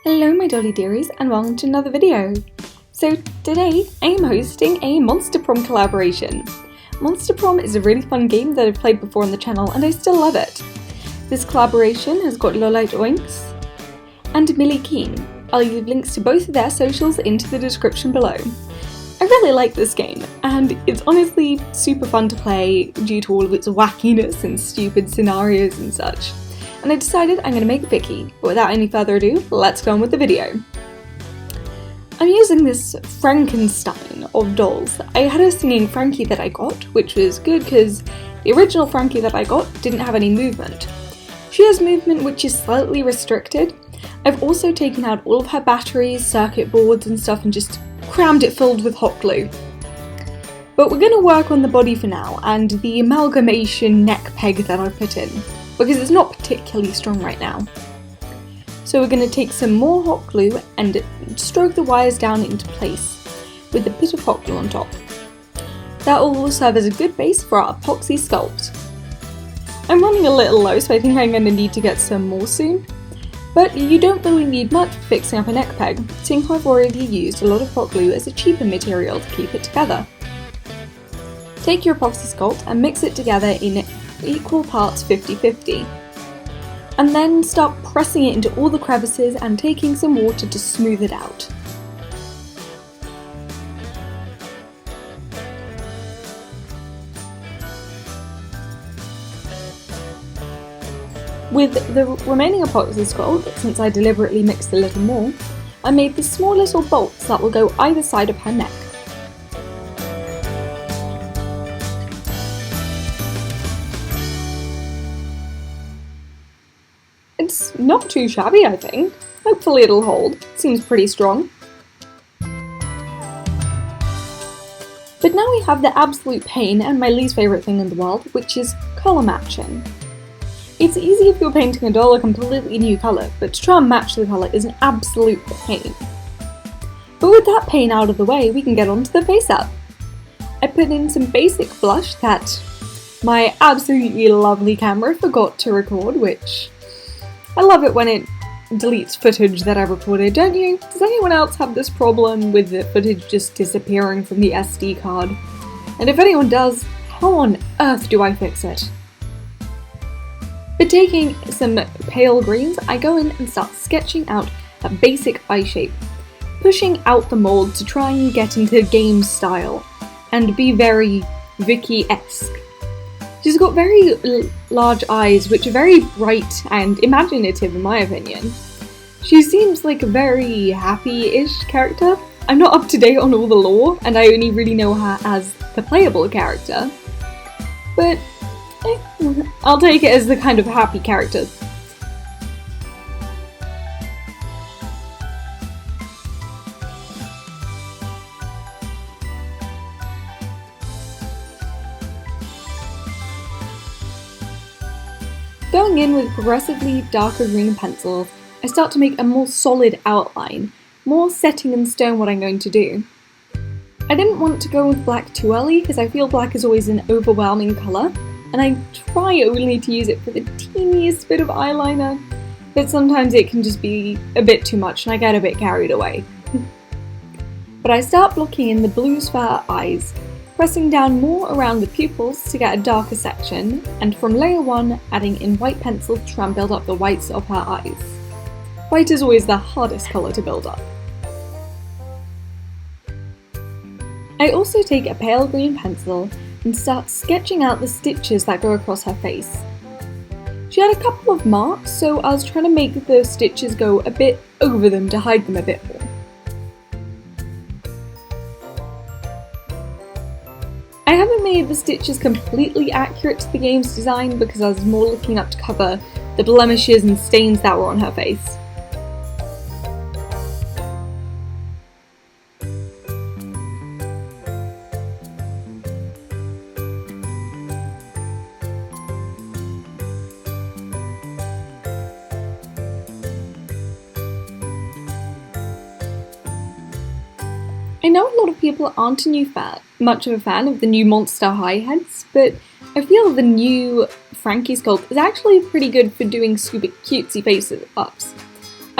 Hello my dolly dearies and welcome to another video. So today I am hosting a Monster Prom collaboration. Monster Prom is a really fun game that I've played before on the channel and I still love it. This collaboration has got Lolite Oinks and Millie Keen. I'll leave links to both of their socials into the description below. I really like this game and it's honestly super fun to play due to all of its wackiness and stupid scenarios and such. And I decided I'm going to make Vicky, but without any further ado, let's go on with the video. I'm using this Frankenstein of dolls. I had a singing Frankie that I got, which was good because the original Frankie that I got didn't have any movement. She has movement which is slightly restricted. I've also taken out all of her batteries, circuit boards and stuff and just crammed it filled with hot glue. But we're going to work on the body for now and the amalgamation neck peg that I've put in, because it's not particularly strong right now. So we're going to take some more hot glue and stroke the wires down into place with a bit of hot glue on top. That will serve as a good base for our epoxy sculpt. I'm running a little low, so I think I'm going to need to get some more soon. But you don't really need much for fixing up a neck peg, seeing how I've already used a lot of hot glue as a cheaper material to keep it together. Take your epoxy sculpt and mix it together in equal parts 50-50. And then start pressing it into all the crevices and taking some water to smooth it out. With the remaining epoxy sculpt, since I deliberately mixed a little more, I made the small little bolts that will go either side of her neck. It's not too shabby, I think. Hopefully it'll hold. Seems pretty strong. But now we have the absolute pain and my least favourite thing in the world, which is colour matching. It's easy if you're painting a doll a completely new colour, but to try and match the colour is an absolute pain. But with that pain out of the way, we can get on to the face up. I put in some basic blush that my absolutely lovely camera forgot to record, which I love it when it deletes footage that I recorded, don't you? Does anyone else have this problem with the footage just disappearing from the SD card? And if anyone does, how on earth do I fix it? But taking some pale greens, I go in and start sketching out a basic eye shape, pushing out the mold to try and get into game style and be very Vicky-esque. She's got very large eyes, which are very bright and imaginative in my opinion. She seems like a very happy-ish character. I'm not up to date on all the lore, and I only really know her as the playable character. But I'll take it as the kind of happy character. Going in with progressively darker green pencils, I start to make a more solid outline, more setting in stone what I'm going to do. I didn't want to go with black too early because I feel black is always an overwhelming colour, and I try only to use it for the teeniest bit of eyeliner, but sometimes it can just be a bit too much and I get a bit carried away. But I start blocking in the blues for her eyes, pressing down more around the pupils to get a darker section, and from layer 1 adding in white pencil to try and build up the whites of her eyes. White is always the hardest colour to build up. I also take a pale green pencil and start sketching out the stitches that go across her face. She had a couple of marks, so I was trying to make the stitches go a bit over them to hide them a bit more. I haven't made the stitches completely accurate to the game's design because I was more looking up to cover the blemishes and stains that were on her face. I know a lot of people aren't much of a fan of the new Monster High heads, but I feel the new Frankie sculpt is actually pretty good for doing super cutesy face ups.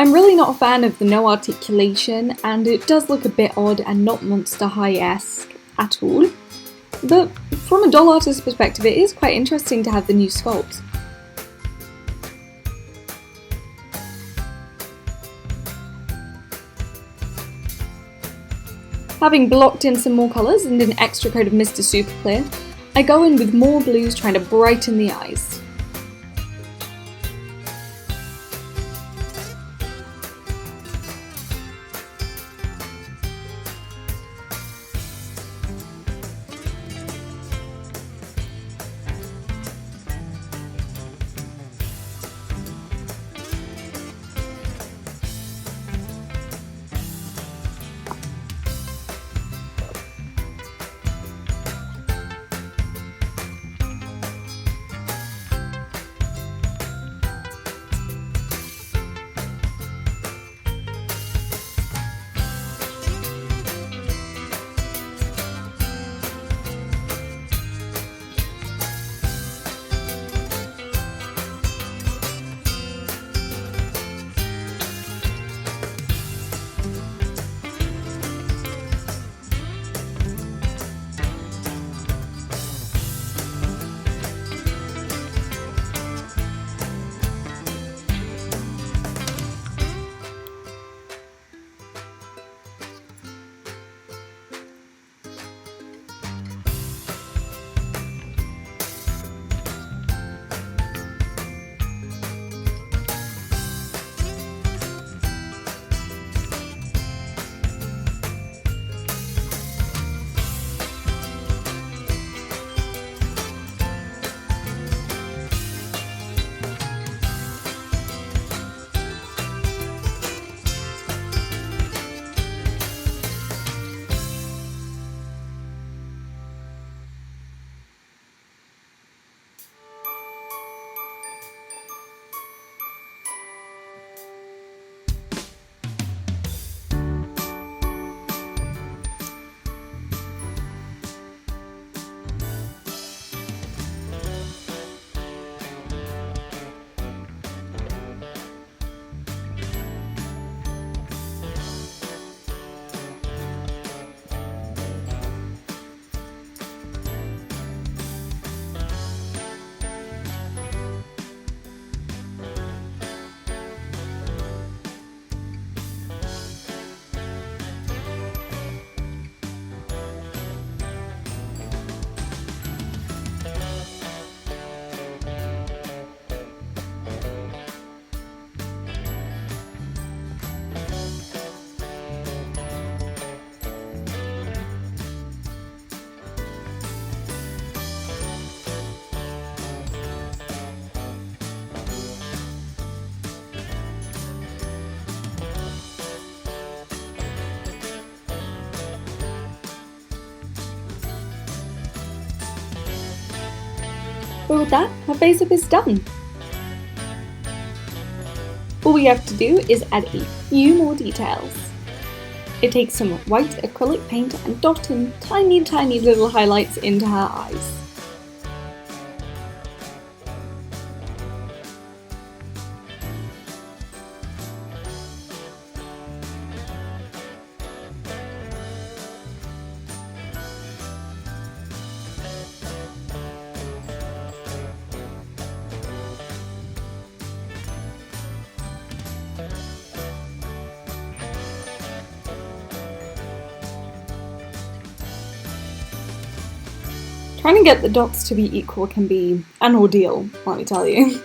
I'm really not a fan of the no articulation, and it does look a bit odd and not Monster High-esque at all. But from a doll artist's perspective, it is quite interesting to have the new sculpt. Having blocked in some more colours and an extra coat of Mr. Super Clear, I go in with more blues trying to brighten the eyes. But with that, her face-up is done. All we have to do is add a few more details. It takes some white acrylic paint and dot in tiny little highlights into her eyes. Trying to get the dots to be equal can be an ordeal, let me tell you.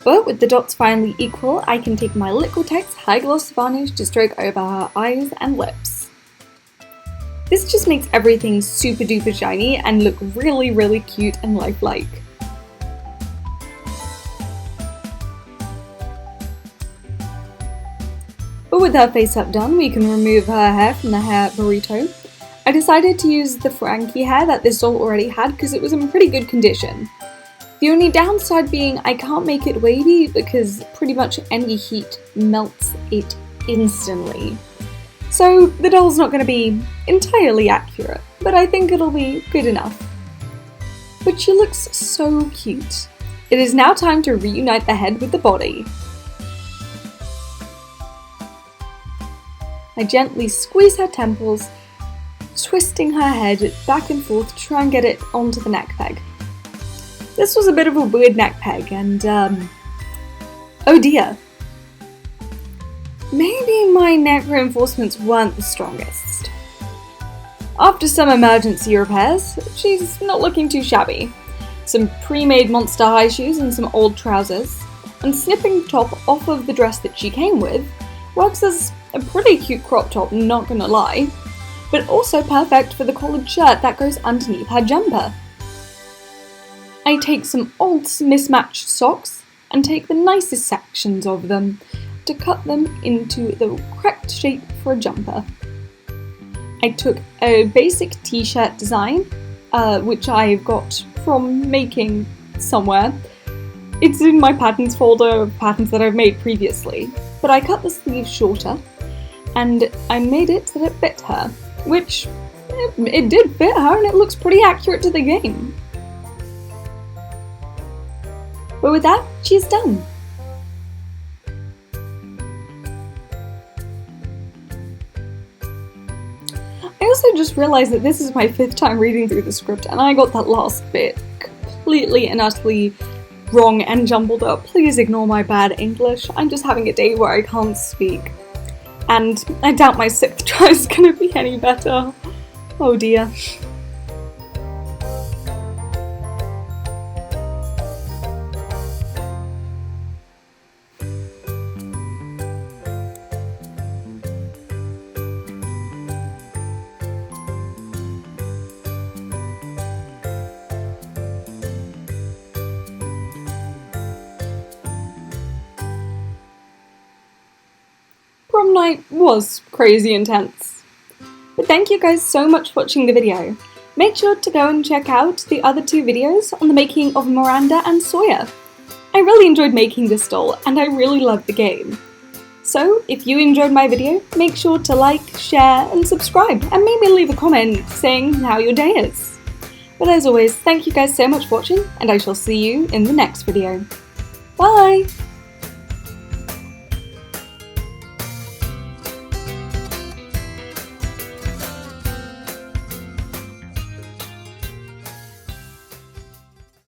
But with the dots finally equal, I can take my Liquitex High Gloss Varnish to stroke over her eyes and lips. This just makes everything super duper shiny and look really cute and lifelike. But with her face up done, we can remove her hair from the hair burrito. I decided to use the Frankie hair that this doll already had because it was in pretty good condition. The only downside being I can't make it wavy because pretty much any heat melts it instantly. So the doll's not going to be entirely accurate, but I think it'll be good enough. But she looks so cute. It is now time to reunite the head with the body. I gently squeeze her temples, twisting her head back and forth to try and get it onto the neck peg. This was a bit of a weird neck peg and oh dear. Maybe my neck reinforcements weren't the strongest. After some emergency repairs, she's not looking too shabby. Some pre-made monster high shoes and some old trousers, and snipping the top off of the dress that she came with works as a pretty cute crop top, not gonna lie, but also perfect for the collared shirt that goes underneath her jumper. I take some old mismatched socks and take the nicest sections of them to cut them into the correct shape for a jumper. I took a basic t-shirt design, which I've got from making somewhere. It's in my patterns folder of patterns that I've made previously, but I cut the sleeves shorter and I made it so that it fit her, which it did fit her and it looks pretty accurate to the game. But with that, she's done. I also just realised that this is my 5th time reading through the script and I got that last bit completely and utterly wrong and jumbled up. Please ignore my bad English. I'm just having a day where I can't speak. And I doubt my 6th try is gonna be any better. Oh dear. Prom night was crazy intense. But thank you guys so much for watching the video. Make sure to go and check out the other 2 videos on the making of Miranda and Sawyer. I really enjoyed making this doll and I really loved the game. So if you enjoyed my video, make sure to like, share and subscribe and maybe leave a comment saying how your day is. But as always, thank you guys so much for watching and I shall see you in the next video. Bye!